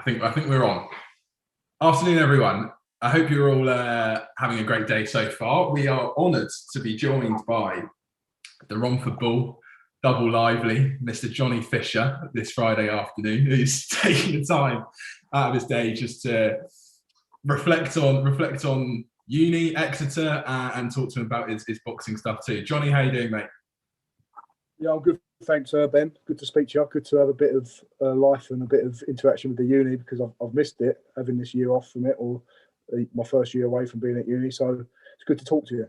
I think we're on. Afternoon, everyone. I hope you're all having a great day so far. We are honoured to be joined by the Romford Bull, double lively, Mr. Johnny Fisher, this Friday afternoon, who's taking the time out of his day just to reflect on uni, Exeter, and talk to him about his boxing stuff too. Johnny, how you doing, mate? Yeah, I'm good. Thanks, Ben. Good to speak to you. Good to have a bit of life and a bit of interaction with the uni, because I've missed it, having this year off from it, or my first year away from being at uni. So it's good to talk to you.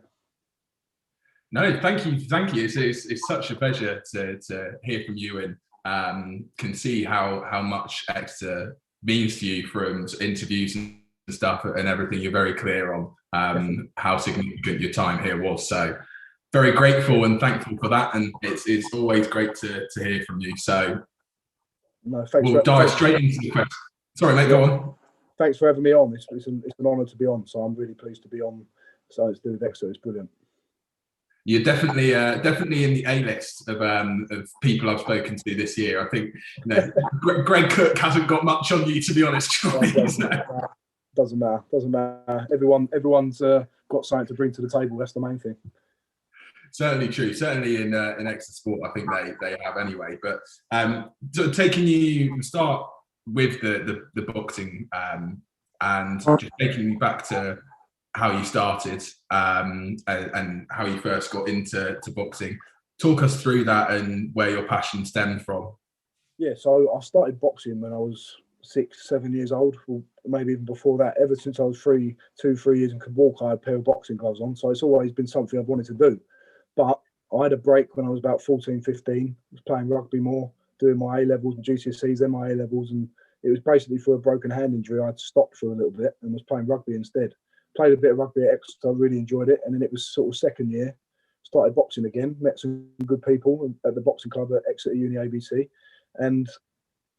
No, thank you. It's such a pleasure to hear from you, and can see how much Exeter means to you from interviews and stuff and everything. You're very clear on how significant your time here was. So very grateful and thankful for that, and it's always great to hear from you. So no, thanks. We'll dive straight into the question. Sorry, mate, go on. Thanks for having me on. It's an honour to be on. So I'm really pleased to be on. So it's to do with Exeter. It's brilliant. You're definitely in the A-list of people I've spoken to this year. I think Greg Cook hasn't got much on you, to be honest. Doesn't matter. Everyone's got something to bring to the table. That's the main thing. Certainly true. Certainly in Exeter sport, I think they have anyway. But so taking you start with the boxing and just taking you back to how you started and how you first got into boxing. Talk us through that and where your passion stemmed from. Yeah, so I started boxing when I was 6-7 years old, or maybe even before that. Ever since I was 2-3 years and could walk, I had a pair of boxing gloves on. So it's always been something I've wanted to do. But I had a break when I was about 14, 15. I was playing rugby more, doing my A-levels and GCSEs, then my A-levels. And it was basically for a broken hand injury. I had stopped for a little bit and was playing rugby instead. Played a bit of rugby at Exeter, really enjoyed it. And then it was sort of second year, started boxing again, met some good people at the boxing club at Exeter Uni ABC. And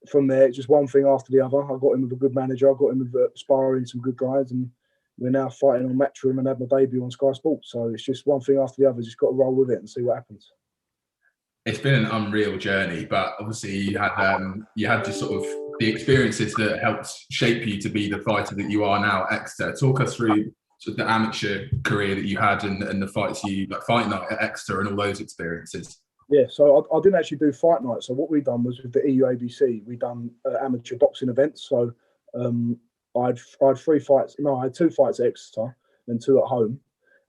from there, just one thing after the other. I got in with a good manager. I got in with sparring some good guys, and we're now fighting on Matchroom and had my debut on Sky Sports. So it's just one thing after the other. Just got to roll with it and see what happens. It's been an unreal journey, but obviously you had just sort of the experiences that helped shape you to be the fighter that you are now at Exeter. Talk us through sort of the amateur career that you had and the fights like Fight Night at Exeter and all those experiences. Yeah, so I didn't actually do Fight Night. So what we done was with the EU ABC, we done amateur boxing events. So I had 3 fights. No, I had 2 fights at Exeter and 2 at home,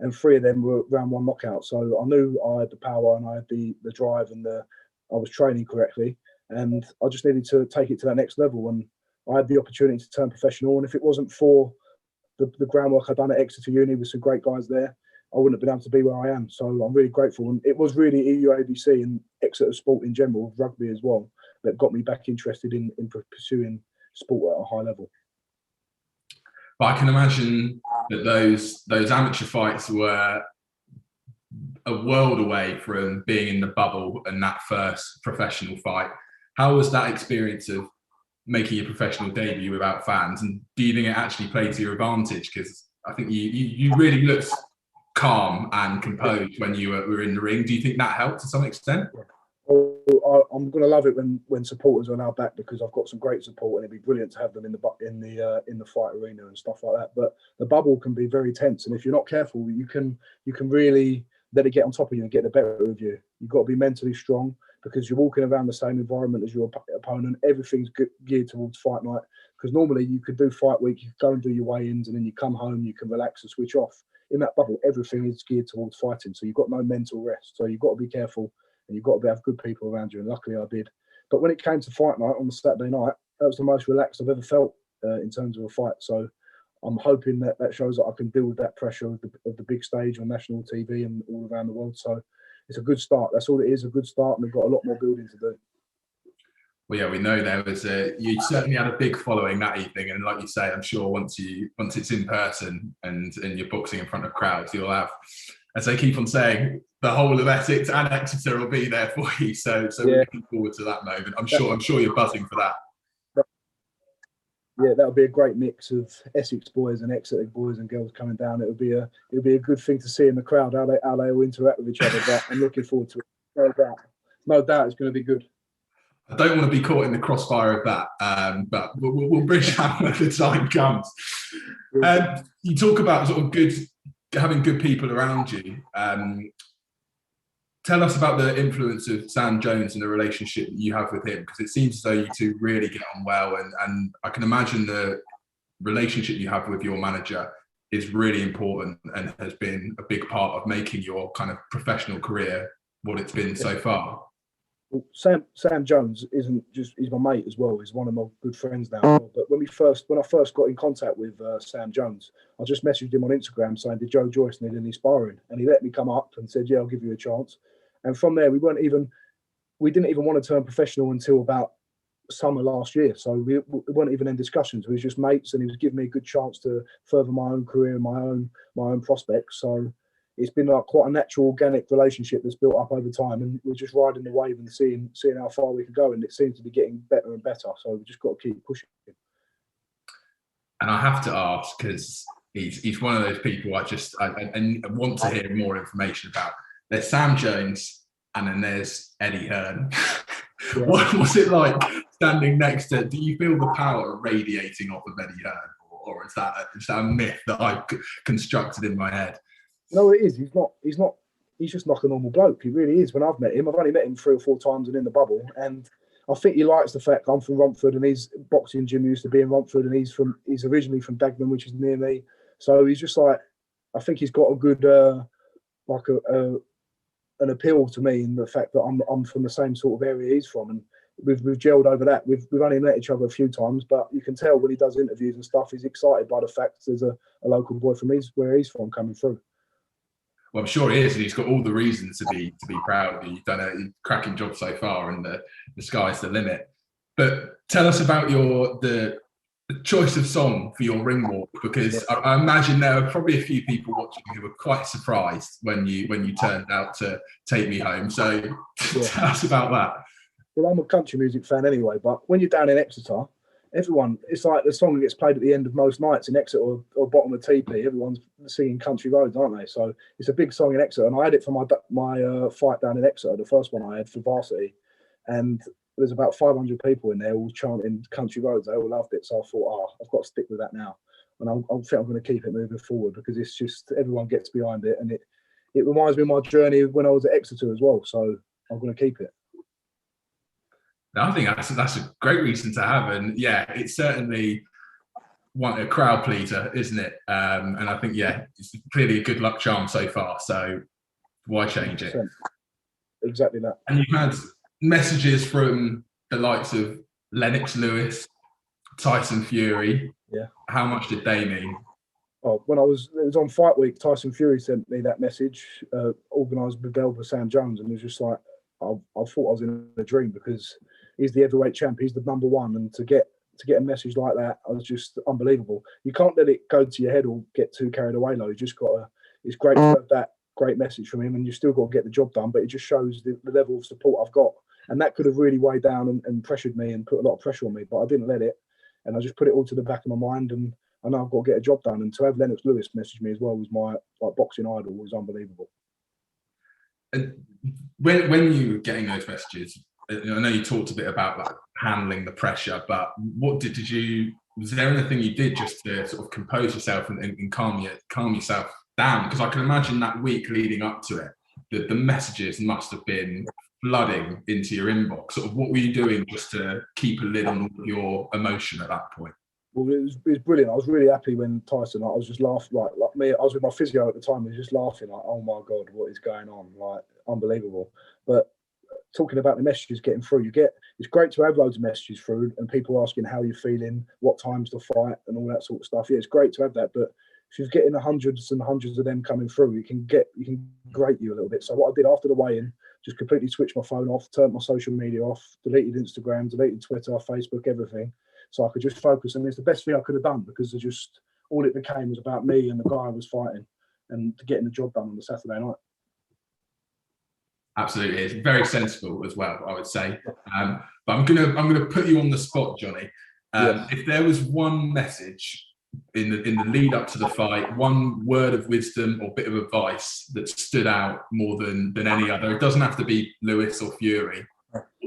and 3 of them were round 1 knockout. So I knew I had the power and I had the drive and I was training correctly, and I just needed to take it to that next level. And I had the opportunity to turn professional. And if it wasn't for the groundwork I'd done at Exeter Uni with some great guys there, I wouldn't have been able to be where I am. So I'm really grateful. And it was really EU ABC and Exeter sport in general, rugby as well, that got me back interested in pursuing sport at a high level. But I can imagine that those amateur fights were a world away from being in the bubble and that first professional fight. How was that experience of making your professional debut without fans? And do you think it actually played to your advantage? Because I think you really looked calm and composed when you were in the ring. Do you think that helped to some extent? Well, I'm going to love it when supporters are now back, because I've got some great support, and it'd be brilliant to have them in the fight arena and stuff like that. But the bubble can be very tense, and if you're not careful, you can really let it get on top of you and get the better of you. You've got to be mentally strong, because you're walking around the same environment as your opponent. Everything's geared towards fight night, because normally you could do fight week, you go and do your weigh-ins, and then you come home, you can relax and switch off. In that bubble, everything is geared towards fighting, so you've got no mental rest. So you've got to be careful, and you've got to have good people around you, and luckily I did. But when it came to fight night on the Saturday night, that was the most relaxed I've ever felt in terms of a fight. So I'm hoping that shows that I can deal with that pressure of the big stage on national TV and all around the world. So it's a good start. That's all it is, a good start, and we've got a lot more building to do. Well, yeah, we know there was you certainly had a big following that evening, and like you say, I'm sure once it's in person and you're boxing in front of crowds, you'll have, as they keep on saying, the whole of Essex and Exeter will be there for you. So yeah. We're looking forward to that moment. I'm sure you're buzzing for that. Yeah, that'll be a great mix of Essex boys and Exeter boys and girls coming down. It'll be a good thing to see in the crowd how they all interact with each other. But I'm looking forward to it. No doubt, it's going to be good. I don't want to be caught in the crossfire of that, but we'll bridge that when the time comes. You talk about sort of having good people around you. Tell us about the influence of Sam Jones and the relationship that you have with him, because it seems as though you two really get on well, and I can imagine the relationship you have with your manager is really important and has been a big part of making your kind of professional career what it's been so far. Well, Sam Jones isn't just, he's my mate as well. He's one of my good friends now. But when I first got in contact with Sam Jones, I just messaged him on Instagram saying, did Joe Joyce need any sparring? And he let me come up and said, yeah, I'll give you a chance. And from there, we didn't even want to turn professional until about summer last year. So we weren't even in discussions. We was just mates, and he was giving me a good chance to further my own career and my own prospects. So it's been like quite a natural, organic relationship that's built up over time, and we're just riding the wave and seeing how far we can go, and it seems to be getting better and better. So we've just got to keep pushing. And I have to ask, because he's one of those people I want to hear more information about. There's Sam Jones, and then there's Eddie Hearn. Yeah. What was it like standing next to? Do you feel the power radiating off of Eddie Hearn, or is that a myth that I've constructed in my head? No, it is. He's just like a normal bloke. He really is. When I've met him, I've only met him 3 or 4 times and in the bubble. And I think he likes the fact I'm from Romford, and his boxing gym used to be in Romford, and he's originally from Dagenham, which is near me. So he's just like, I think he's got a good an appeal to me in the fact that I'm from the same sort of area he's from, and we've gelled over that. We've only met each other a few times, but you can tell when he does interviews and stuff, he's excited by the fact there's a local boy from where he's from coming through. Well, I'm sure he is, and he's got all the reasons to be proud of you. You've done a cracking job so far, and the sky's the limit. But tell us about the choice of song for your ring walk, because I imagine there are probably a few people watching who were quite surprised when you turned out to Take Me Home. So tell us about that. Well, I'm a country music fan anyway, but when you're down in Exeter, it's like the song that gets played at the end of most nights in Exeter or bottom of TP. Everyone's singing Country Roads, aren't they? So it's a big song in Exeter, and I had it for my fight down in Exeter, the first one I had for varsity, and there's about 500 people in there all chanting Country Roads. They all loved it. So I thought, I've got to stick with that now. And I think I'm going to keep it moving forward, because it's just, everyone gets behind it. And it reminds me of my journey when I was at Exeter as well. So I'm going to keep it. I think that's a great reason to have. And yeah, it's certainly a crowd pleaser, isn't it? And I think, it's clearly a good luck charm so far. So why change it? Exactly that. And you've had messages from the likes of Lennox Lewis, Tyson Fury. Yeah. How much did they mean? Oh, it was on Fight Week, Tyson Fury sent me that message, organised with Belva Sam Jones, and it was just like, I thought I was in a dream, because he's the heavyweight champ, he's the number one, and to get a message like that, I was just unbelievable. You can't let it go to your head or get too carried away, though. You just got to. It's great to have that great message from him, and you still got to get the job done. But it just shows the level of support I've got, and that could have really weighed down and pressured me and put a lot of pressure on me. But I didn't let it, and I just put it all to the back of my mind, and I know I've got to get a job done. And to have Lennox Lewis message me as well was my boxing idol, was unbelievable. And when you were getting those messages, I know you talked a bit about like handling the pressure, but what was there anything you did just to sort of compose yourself and calm yourself down? Because I can imagine that week leading up to it, the messages must have been flooding into your inbox. Sort of what were you doing just to keep a lid on all your emotion at that point? Well, it was brilliant. I was really happy when Tyson, I was just laughing, like me, I was with my physio at the time, he was just laughing, like, oh my God, what is going on? Like, unbelievable. But talking about the messages getting through, it's great to have loads of messages through and people asking how you're feeling, what time's to fight, and all that sort of stuff. Yeah, it's great to have that, but if you're getting hundreds and hundreds of them coming through, you can grate you a little bit. So what I did after the weigh-in, just completely switched my phone off, turned my social media off, deleted Instagram, deleted Twitter, Facebook, everything. So I could just focus, and it's the best thing I could have done, because all it became was about me and the guy I was fighting and getting the job done on the Saturday night. Absolutely, it's very sensible as well, I would say. But I'm gonna put you on the spot, Johnny. If there was one message in the lead up to the fight, one word of wisdom or bit of advice that stood out more than any other, it doesn't have to be Lewis or Fury.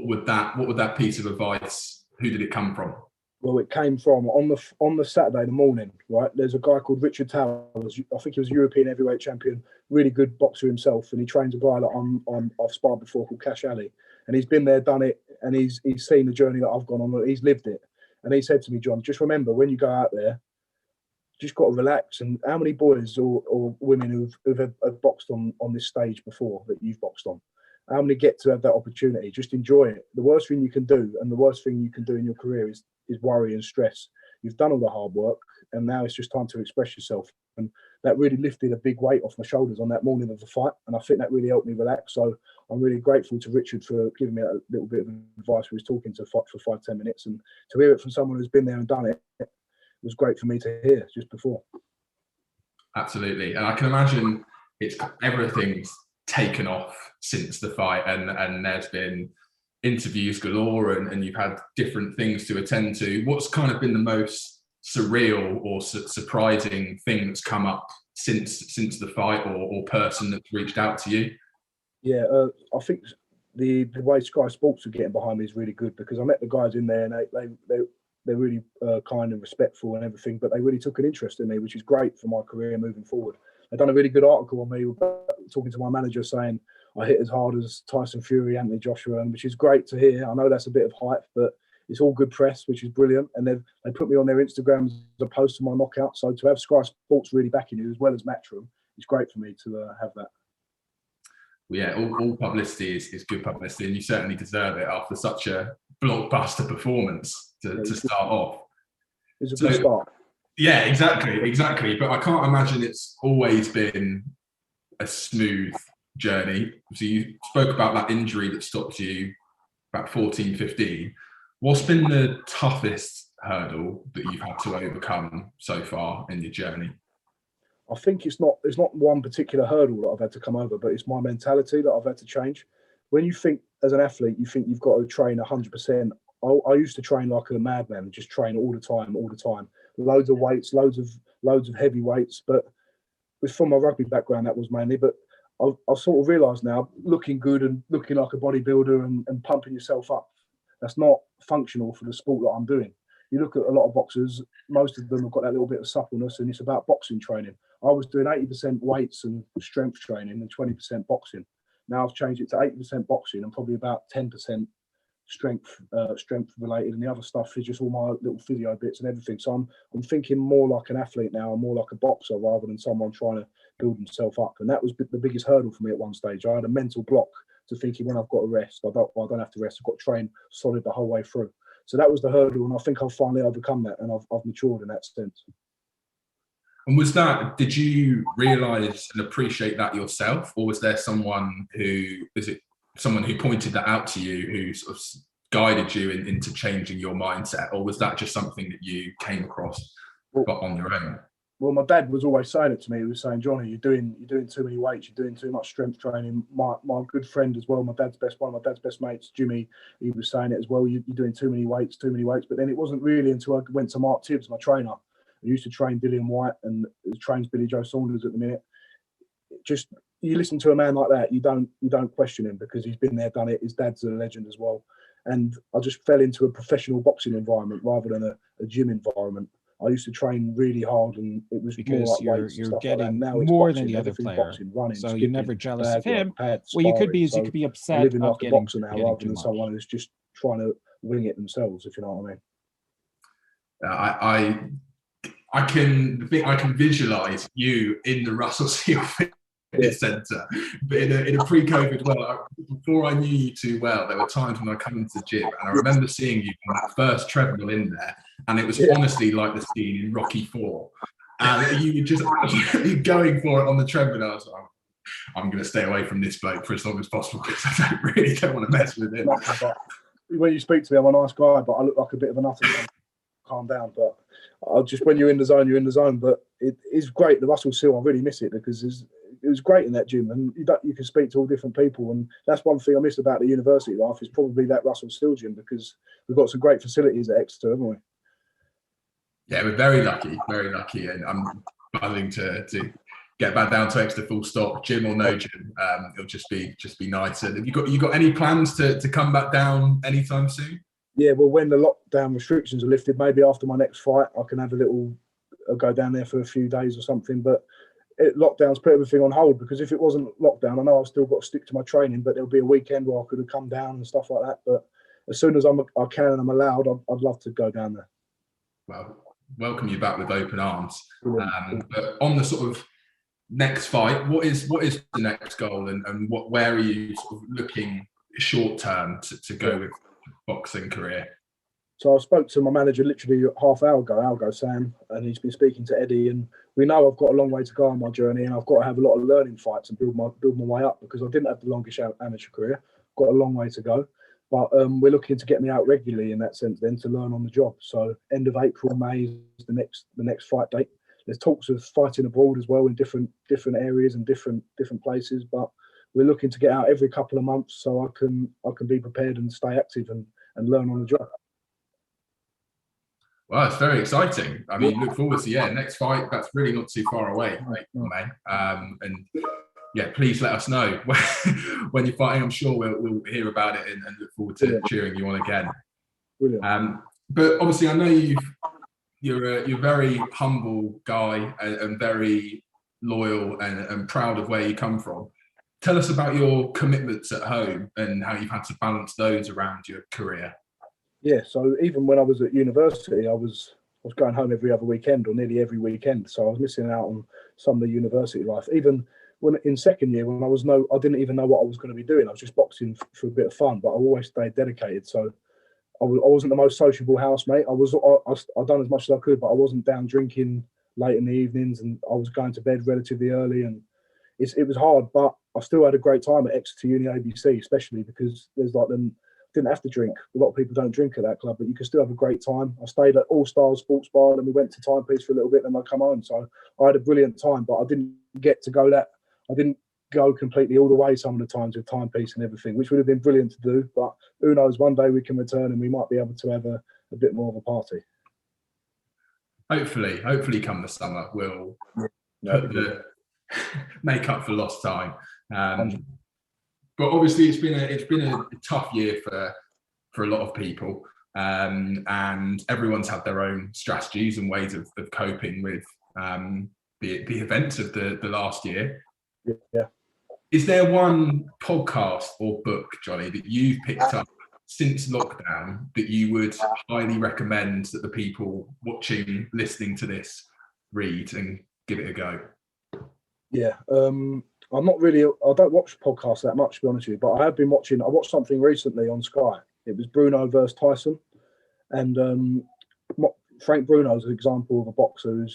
what would that piece of advice, who did it come from? Well, it came from on the Saturday the morning, right? There's a guy called Richard Towers. I think he was European heavyweight champion, really good boxer himself, and he trains a guy that I've sparred before called Cash Ali, and he's been there, done it, and he's seen the journey that I've gone on. He's lived it, and he said to me, John, just remember when you go out there, just got to relax. And how many boys or women who've boxed on this stage before that you've boxed on? How many get to have that opportunity? Just enjoy it. The worst thing you can do, and the worst thing you can do in your career is worry and stress. You've done all the hard work, and now it's just time to express yourself. And that really lifted a big weight off my shoulders on that morning of the fight, and I think that really helped me relax. So I'm really grateful to Richard for giving me a little bit of advice. We was talking to fight for 5-10 minutes, and to hear it from someone who's been there and done it, it was great for me to hear just before. Absolutely, and I can imagine everything's taken off since the fight, and there's been interviews galore, and you've had different things to attend to. What's kind of been the most surreal or surprising thing that's come up since the fight, or person that's reached out to you? Yeah, I think the way Sky Sports are getting behind me is really good, because I met the guys in there, and they're really kind and respectful and everything, but they really took an interest in me, which is great for my career moving forward. They've done a really good article on me, talking to my manager, saying I hit as hard as Tyson Fury, Anthony Joshua, which is great to hear. I know that's a bit of hype, but it's all good press, which is brilliant. And they put me on their Instagram as a post to my knockout. So to have Sky Sports really backing you, as well as Matchroom, it's great for me to have that. Well, yeah, all publicity is good publicity, and you certainly deserve it after such a blockbuster performance to start off. It's a good start. Yeah, exactly. But I can't imagine it's always been a smooth journey. So you spoke about that injury that stopped you about 14, 15. What's been the toughest hurdle that you've had to overcome so far in your journey? I think it's not one particular hurdle that I've had to come over, but it's my mentality that I've had to change. When you think as an athlete, you think you've got to train 100%. I used to train like a madman, just train all the time, loads of weights, loads of heavy weights. But from my rugby background, that was mainly. But I've sort of realised now, looking good and looking like a bodybuilder and pumping yourself up, that's not functional for the sport that I'm doing. You look at a lot of boxers, most of them have got that little bit of suppleness, and it's about boxing training. I was doing 80% weights and strength training and 20% boxing. Now I've changed it to 80% boxing and probably about 10% strength related, and the other stuff is just all my little physio bits and everything. So I'm thinking more like an athlete now, and more like a boxer rather than someone trying to build himself up. And that was the biggest hurdle for me at one stage. I had a mental block to thinking, when I've got to rest, I don't have to rest. I've got to train solid the whole way through. So that was the hurdle, and I think I've finally overcome that, and I've matured in that sense. And did you realise and appreciate that yourself, or was there someone who pointed that out to you, who sort of guided you into changing your mindset, or was that just something that you came across on your own? Well, my dad was always saying it to me. He was saying, Johnny, you're doing too many weights. You're doing too much strength training. My good friend as well, one of my dad's best mates, Jimmy, he was saying it as well. You're doing too many weights. But then it wasn't really until I went to Mark Tibbs, my trainer. I used to train Dillian White and trains Billy Joe Saunders at the minute. Just, you listen to a man like that, you don't question him, because he's been there, done it. His dad's a legend as well. And I just fell into a professional boxing environment rather than a gym environment. I used to train really hard, and it was because more like you're getting now more boxing, than the other player. Boxing, running, so skipping, you're never jealous of him. pads, What you could be sparring. is you could be I'm upset living of like a getting, boxer now getting rather too than much. someone who's just trying to wing it themselves, if you know what I mean. I can visualise you in the Russell Seal Fitness Centre, but in a pre-COVID world. Before I knew you too well, there were times when I come into the gym, and I remember seeing you on that first treadmill in there, and it was honestly like the scene in Rocky IV. And you were just absolutely going for it on the treadmill. I was like, I'm going to stay away from this bloke for as long as possible, because I don't want to mess with him. When you speak to me, I'm a nice guy, but I look like a bit of a nutter. Calm down, but when you're in the zone, you're in the zone. But it is great. The Russell Seal, I really miss it, because it was great in that gym, and you can speak to all different people, and that's one thing I miss about the university life, is probably that Russell Seal gym, because we've got some great facilities at Exeter, haven't we? Yeah, we're very lucky, and I'm buzzing to get back down to Exeter full stop, gym or no gym. It'll just be nice. And have you got any plans to come back down anytime soon? Yeah, well, when the lockdown restrictions are lifted, maybe after my next fight, I can have I'll go down there for a few days or something. But lockdown's put everything on hold, because if it wasn't lockdown, I know I've still got to stick to my training, but there'll be a weekend where I could have come down and stuff like that. But as soon as I can and I'm allowed, I'd love to go down there. Well, welcome you back with open arms. But on the sort of next fight, what is the next goal, and where are you sort of looking short term to go with boxing career? So I spoke to my manager literally half hour ago, Sam, and he's been speaking to Eddie, and we know I've got a long way to go on my journey, and I've got to have a lot of learning fights and build my way up, because I didn't have the longest amateur career. Got a long way to go, but we're looking to get me out regularly in that sense, then, to learn on the job. So end of April, May is the next fight date. There's talks of fighting abroad as well in different areas and different places, but we're looking to get out every couple of months so I can be prepared and stay active and learn on the job. Well, it's very exciting. I mean, look forward to next fight. That's really not too far away, mate. And yeah, please let us know when you're fighting. I'm sure we'll hear about it and look forward to cheering you on again. Brilliant. But obviously, I know you're a very humble guy and very loyal and proud of where you come from. Tell us about your commitments at home and how you've had to balance those around your career. Yeah, so even when I was at university, I was going home every other weekend, or nearly every weekend. So I was missing out on some of the university life. Even when in second year, when I didn't even know what I was going to be doing. I was just boxing for a bit of fun, but I always stayed dedicated. So I wasn't the most sociable housemate. I done as much as I could, but I wasn't down drinking late in the evenings, and I was going to bed relatively early. And it was hard, but I still had a great time at Exeter Uni ABC, especially because there's didn't have to drink. A lot of people don't drink at that club, but you can still have a great time. I stayed at All Stars Sports Bar, and we went to Timepiece for a little bit, and I come home. So I had a brilliant time, but I didn't get to go I didn't go completely all the way some of the times with Timepiece and everything, which would have been brilliant to do. But who knows, one day we can return and we might be able to have a bit more of a party. Hopefully come the summer, we'll make up for lost time. But obviously, it's been a tough year for a lot of people, and everyone's had their own strategies and ways of coping with the events of the last year. Yeah. Is there one podcast or book, Johnny, that you've picked up since lockdown that you would highly recommend that the people watching, listening to this read and give it a go? Yeah. I don't watch podcasts that much, to be honest with you, but I watched something recently on Sky. It was Bruno versus Tyson. And Frank Bruno's an example of a boxer who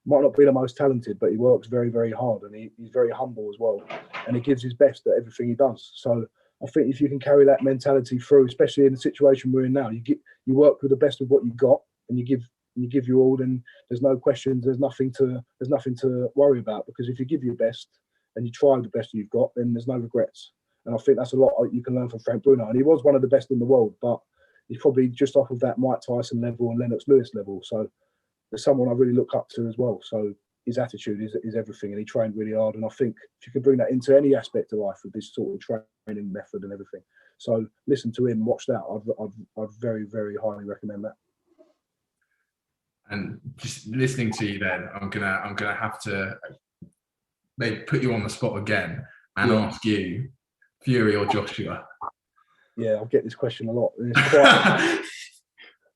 might not be the most talented, but he works very, very hard, and he's very humble as well. And he gives his best at everything he does. So I think if you can carry that mentality through, especially in the situation we're in now, you work with the best of what you've got, and you give your all, then there's no questions, there's nothing to worry about, because if you give your best and you try the best you've got, then there's no regrets. And I think that's a lot you can learn from Frank Bruno. And he was one of the best in the world, but he's probably just off of that Mike Tyson level and Lennox Lewis level. So there's someone I really look up to as well. So his attitude is everything, and he trained really hard. And I think if you can bring that into any aspect of life with this sort of training method and everything. So listen to him, watch that. I'd very, very highly recommend that. And just listening to you, then I'm gonna have to maybe put you on the spot again and ask you, Fury or Joshua? Yeah, I get this question a lot.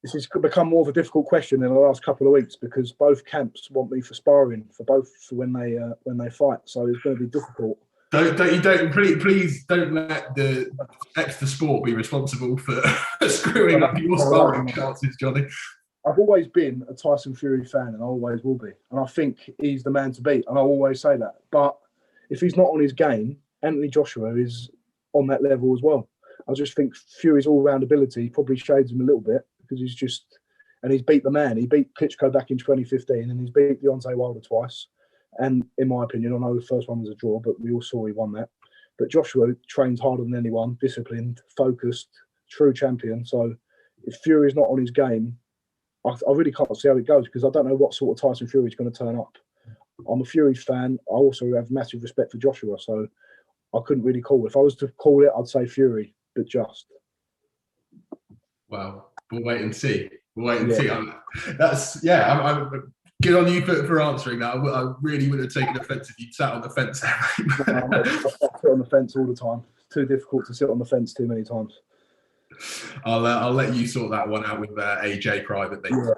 This has become more of a difficult question in the last couple of weeks, because both camps want me for sparring for when they fight. So it's going to be difficult. Please don't let the Exeter sport be responsible for screwing up your sparring chances, Johnny. I've always been a Tyson Fury fan, and I always will be. And I think he's the man to beat, and I always say that. But if he's not on his game, Anthony Joshua is on that level as well. I just think Fury's all-round ability probably shades him a little bit, because he's beat the man. He beat Klitschko back in 2015, and he's beat Deontay Wilder twice. And in my opinion, I know the first one was a draw, but we all saw he won that. But Joshua trains harder than anyone, disciplined, focused, true champion. So if Fury's not on his game, I really can't see how it goes, because I don't know what sort of Tyson Fury is going to turn up. I'm a Fury fan. I also have massive respect for Joshua, so I couldn't really call. If I was to call it, I'd say Fury, but just. Well, we'll wait and see. We'll wait and Yeah. see. I'm good on you for answering that. I really would have taken offence if you sat on the fence there. I sit on the fence all the time. It's too difficult to sit on the fence too many times. I'll let you sort that one out with AJ privately. Yeah.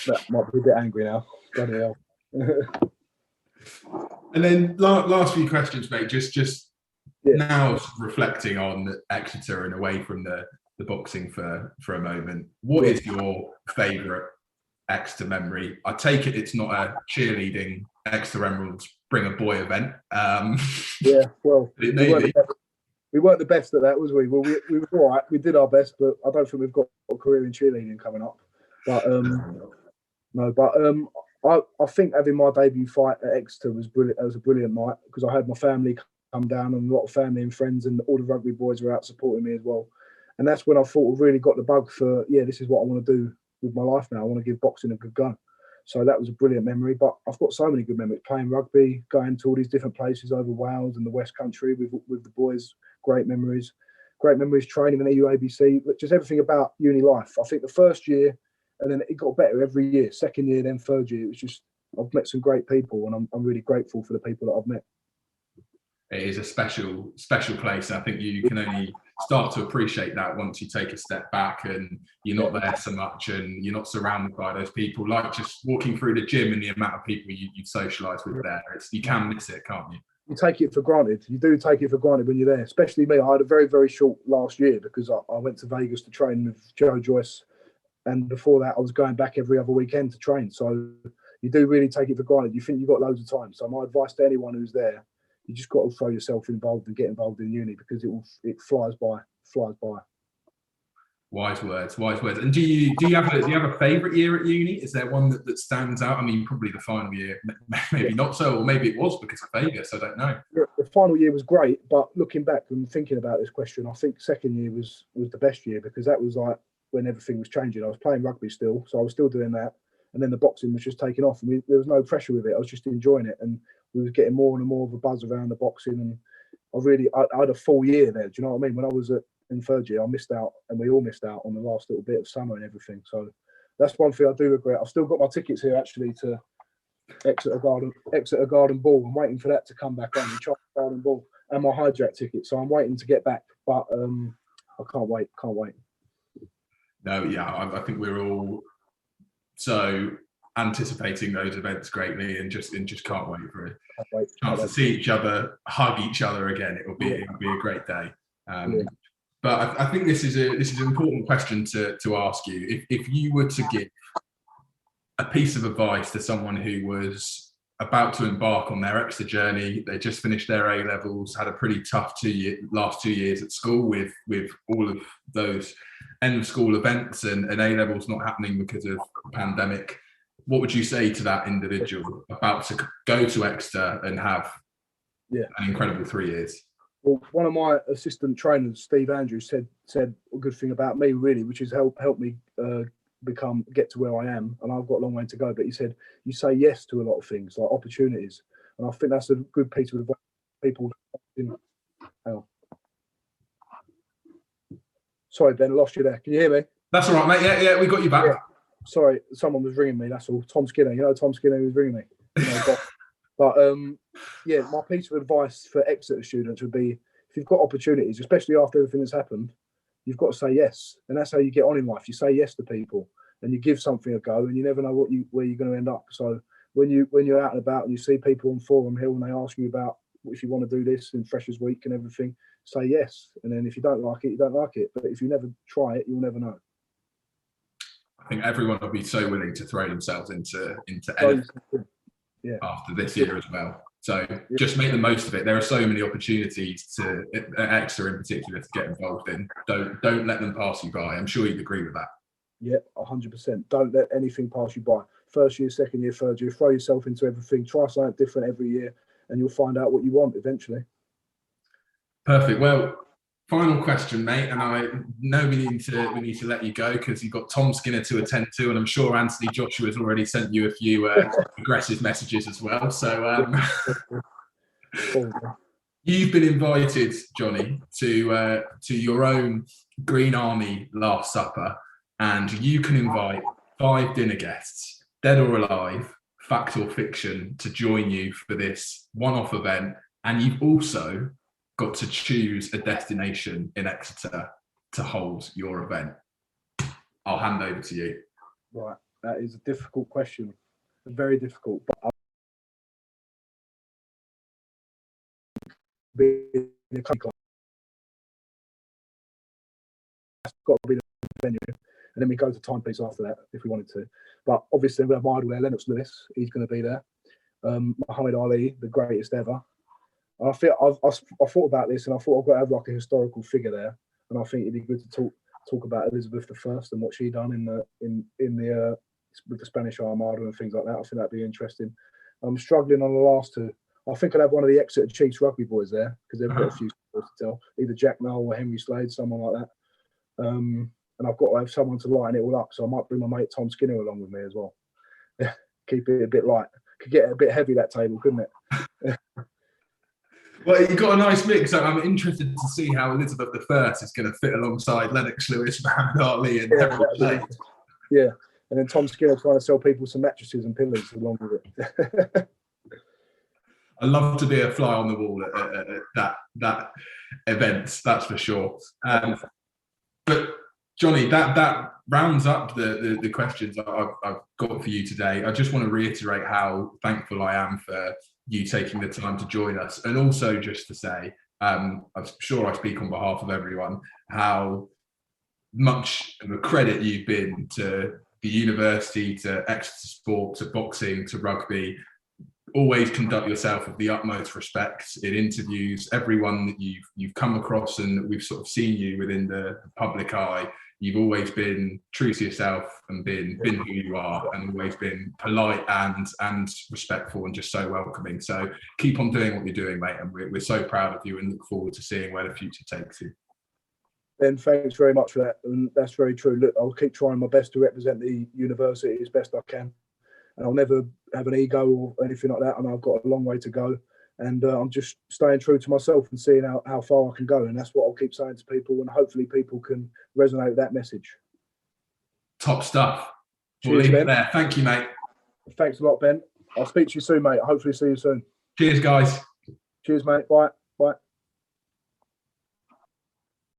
That might be a bit angry now. Bloody hell. And then last few questions, mate. Just now reflecting on Exeter and away from the boxing for a moment. What is your favourite Exeter memory? I take it it's not a cheerleading Exeter Emeralds Bring a Boy event. Yeah, well, it may be. We weren't the best at that, was we? Well, we were all right. We did our best, but I don't think we've got a career in cheerleading coming up. But I think having my debut fight at Exeter was brilliant. It was a brilliant night because I had my family come down and a lot of family and friends, and all the rugby boys were out supporting me as well. And that's when I thought I really got the bug for, this is what I want to do with my life now. I want to give boxing a good go. So that was a brilliant memory. But I've got so many good memories playing rugby, going to all these different places over Wales and the West Country with the boys. Great memories training in the UABC, just everything about uni life. I think the first year, and then it got better every year. Second year, then third year, it was just, I've met some great people, and I'm really grateful for the people that I've met. It is a special place. I think you can only start to appreciate that once you take a step back and you're not there so much and you're not surrounded by those people. Like just walking through the gym and the amount of people you socialise with there, you can miss it, can't you? You take it for granted. You do take it for granted when you're there. Especially me. I had a very, very short last year because I went to Vegas to train with Joe Joyce, and before that I was going back every other weekend to train. So you do really take it for granted. You think you've got loads of time. So my advice to anyone who's there, you just got to throw yourself involved and get involved in uni because it flies by. Wise words. And do you have a favourite year at uni? Is there one that stands out? I mean, probably the final year, maybe not so, or maybe it was because of Vegas. I don't know. The final year was great, but looking back and thinking about this question, I think second year was the best year because that was like when everything was changing. I was playing rugby still, so I was still doing that, and then the boxing was just taking off, and there was no pressure with it. I was just enjoying it, and we was getting more and more of a buzz around the boxing, and I had a full year there. Do you know what I mean? When I was in third year, I missed out, and we all missed out on the last little bit of summer and everything. So that's one thing I do regret. I've still got my tickets here actually to Exeter Garden Ball. I'm waiting for that to come back on, the Charles Garden Ball, and my hijack ticket. So I'm waiting to get back, but I can't wait. No, yeah, I think we're all so anticipating those events greatly, and just can't wait for a chance to see each other, hug each other again. It'll be a great day. But I think this is an important question to ask you. If you were to give a piece of advice to someone who was about to embark on their Exeter journey, they just finished their A levels, had a pretty tough last 2 years at school with all of those end of school events and A levels not happening because of the pandemic, what would you say to that individual about to go to Exeter and have an incredible 3 years? Well, one of my assistant trainers, Steve Andrews, said a good thing about me, really, which has helped me get to where I am, and I've got a long way to go. But he said, you say yes to a lot of things, like opportunities, and I think that's a good piece of advice for people. Sorry, Ben, I lost you there. Can you hear me? That's all right, mate. Yeah, we got you back. Yeah. Sorry, someone was ringing me. That's all. Tom Skinner, Tom Skinner was ringing me. But my piece of advice for Exeter students would be, if you've got opportunities, especially after everything that's happened, you've got to say yes, and that's how you get on in life. You say yes to people, and you give something a go, and you never know where you're going to end up. So when you're out and about and you see people on Forum Hill and they ask you about if you want to do this in Freshers Week and everything, say yes. And then if you don't like it, you don't like it. But if you never try it, you'll never know. I think everyone will be so willing to throw themselves into anything after this year as well. So just make the most of it. There are so many opportunities at Exeter in particular to get involved in. Don't let them pass you by. I'm sure you'd agree with that. Yeah, 100%. Don't let anything pass you by. First year, second year, third year, throw yourself into everything. Try something different every year, and you'll find out what you want eventually. Perfect. Well, Final question, mate, and I know we need to let you go because you've got Tom Skinner to attend to, and I'm sure Anthony Joshua has already sent you a few aggressive messages as well. So you've been invited, Johnny, to your own Green Army Last Supper, and you can invite 5 dinner guests, dead or alive, fact or fiction, to join you for this one-off event, and you've also got to choose a destination in Exeter to hold your event. I'll hand over to you. Right, that is a difficult question, very difficult. But it's got to be the venue, and then we go to timepiece after that if we wanted to. But obviously we have my idol there, Lennox Lewis. He's going to be there. Muhammad Ali, the greatest ever. And I thought about this, and I thought I've got to have like a historical figure there, and I think it'd be good to talk about Elizabeth I and what she done in the with the Spanish Armada and things like that. I think that'd be interesting. I'm struggling on the last two. I think I'd have one of the Exeter Chiefs rugby boys there because they've got a few stories to tell. Either Jack Noel or Henry Slade, someone like that. And I've got to have someone to lighten it all up, so I might bring my mate Tom Skinner along with me as well. Keep it a bit light. Could get a bit heavy that table, couldn't it? Well, you've got a nice mix. So I'm interested to see how Elizabeth I is going to fit alongside Lennox Lewis, Muhammad Ali, and Henry Slade. Yeah, and then Tom Skinner trying to sell people some mattresses and pillows along with it. I'd love to be a fly on the wall at that event, that's for sure. But Johnny, that rounds up the questions I've got for you today. I just want to reiterate how thankful I am for you taking the time to join us, and also just to say, I'm sure I speak on behalf of everyone, how much of a credit you've been to the university, to Exeter Sport, to boxing, to rugby. Always conduct yourself with the utmost respect in interviews. Everyone that you've come across and that we've sort of seen you within the public eye, you've always been true to yourself and been who you are, and always been polite and respectful and just so welcoming. So keep on doing what you're doing, mate, and we're so proud of you and look forward to seeing where the future takes you. Ben, thanks very much for that, and that's very true. Look, I'll keep trying my best to represent the university as best I can, and I'll never have an ego or anything like that, and I've got a long way to go, and I'm just staying true to myself and seeing how far I can go, and that's what I'll keep saying to people, and hopefully people can resonate with that message. Top stuff. Cheers, we'll leave Ben. it there. Thank you, mate. Thanks a lot, Ben. I'll speak to you soon, mate. Hopefully see you soon. Cheers, guys. Cheers, mate. Bye.